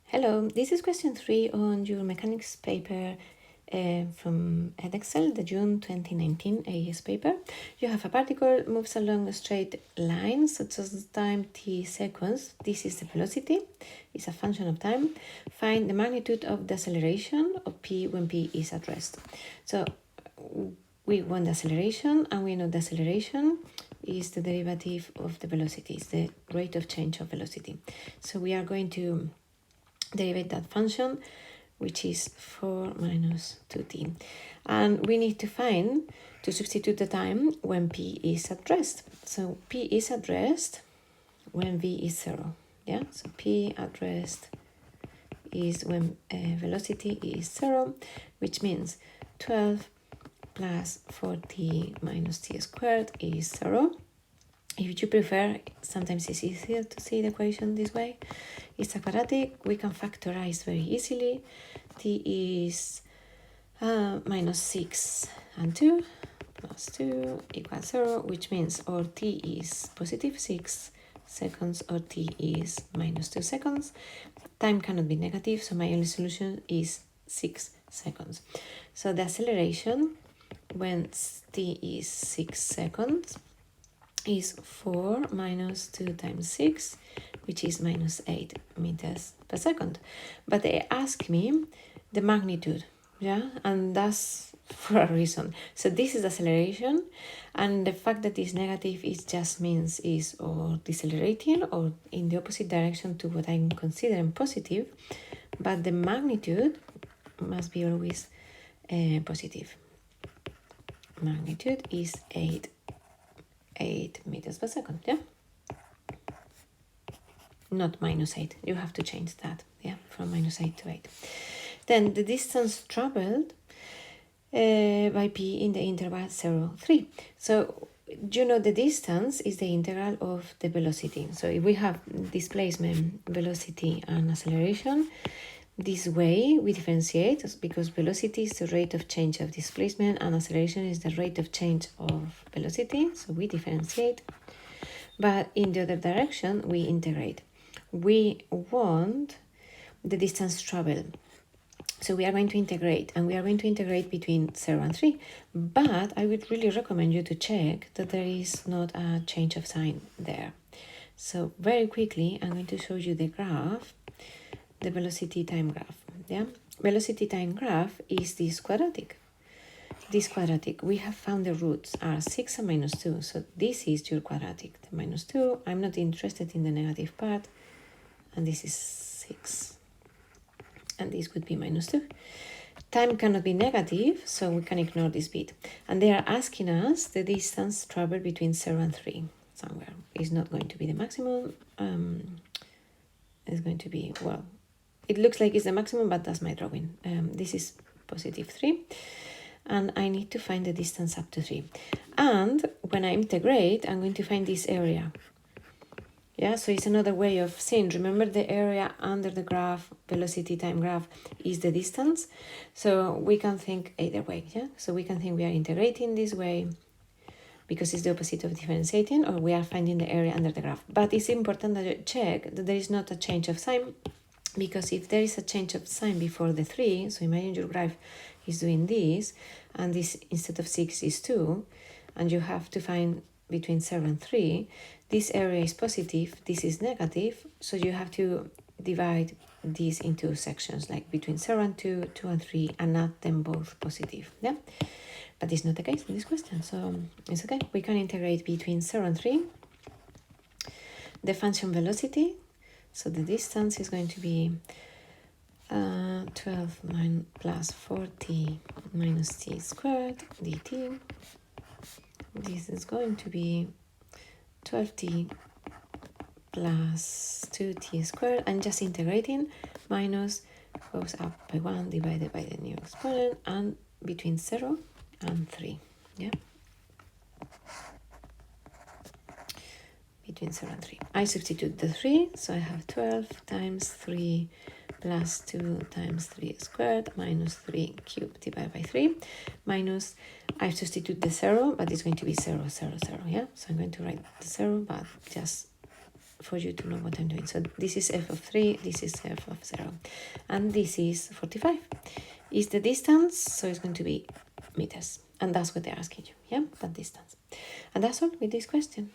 Hello, this is question 3 on your mechanics paper from Edexcel, the June 2019 AES paper. You have a particle moves along a straight line such as the time t seconds. This is the velocity, it's a function of time. Find the magnitude of the acceleration of p when p is at rest. So we want the acceleration, and we know the acceleration is the derivative of the velocity, it's the rate of change of velocity. So we are going to derivate that function, which is 4 minus 2t. And we need to substitute the time when p is at rest. So p is at rest when v is 0. Yeah, so p at rest is when velocity is 0, which means 12 plus 4t minus t squared is 0. If you prefer, sometimes it's easier to see the equation this way. It's a quadratic, we can factorize very easily. T is minus 6 and 2 plus 2 equals 0, which means or t is positive 6 seconds or t is minus 2 seconds. Time cannot be negative, so my only solution is 6 seconds. So the acceleration when t is 6 seconds is 4 minus 2 times 6, which is minus 8 meters per second. But they ask me the magnitude, yeah, and that's for a reason. So this is acceleration, and the fact that it's negative is just means is or decelerating or in the opposite direction to what I'm considering positive, but the magnitude must be always positive. Magnitude is 8 meters per second, yeah? Not minus 8. You have to change that, yeah, from minus 8 to 8. Then the distance traveled by p in the interval 0, 3. So you know the distance is the integral of the velocity. So if we have displacement, velocity, and acceleration, this way we differentiate because velocity is the rate of change of displacement and acceleration is the rate of change of velocity. So we differentiate. But in the other direction, we integrate. We want the distance traveled. So we are going to integrate, and we are going to integrate between 0 and 3. But I would really recommend you to check that there is not a change of sign there. So very quickly, I'm going to show you the graph, the velocity time graph. Yeah, velocity time graph is this quadratic. This quadratic, we have found the roots are 6 and minus 2. So this is your quadratic, the minus 2. I'm not interested in the negative part. And this is 6. And this would be minus 2. Time cannot be negative, so we can ignore this bit. And they are asking us the distance traveled between 0 and 3 somewhere. It's not going to be the maximum. It's going to be, well, it looks like it's the maximum, but that's my drawing. This is positive 3. And I need to find the distance up to 3. And when I integrate, I'm going to find this area. Yeah, so it's another way of seeing. Remember the area under the graph, velocity time graph, is the distance. So we can think either way, yeah? So we can think we are integrating this way because it's the opposite of differentiating, or we are finding the area under the graph. But it's important that you check that there is not a change of sign, because if there is a change of sign before the 3, so imagine your graph is doing this, and this instead of 6 is 2, and you have to find between 0 and 3, this area is positive, this is negative, so you have to divide these into sections, like between 0 and 2, 2 and 3, and add them both positive, yeah? But it's not the case in this question, so it's okay. We can integrate between 0 and 3. The function velocity, so the distance is going to be 12 plus 4t minus t squared dt. This is going to be 12t plus 2t squared. I'm just integrating. Minus goes up by 1 divided by the new exponent, and between 0 and 3. Yeah? Between 0 and 3. I substitute the 3, so I have 12 times 3 plus 2 times 3 squared minus 3 cubed divided by 3 minus, I substitute the 0, but it's going to be 0, 0, 0, yeah? So I'm going to write the 0, but just for you to know what I'm doing. So this is f of 3, this is f of 0, and this is 45. Is the distance, so it's going to be meters, and that's what they're asking you, yeah, that distance. And that's all with this question.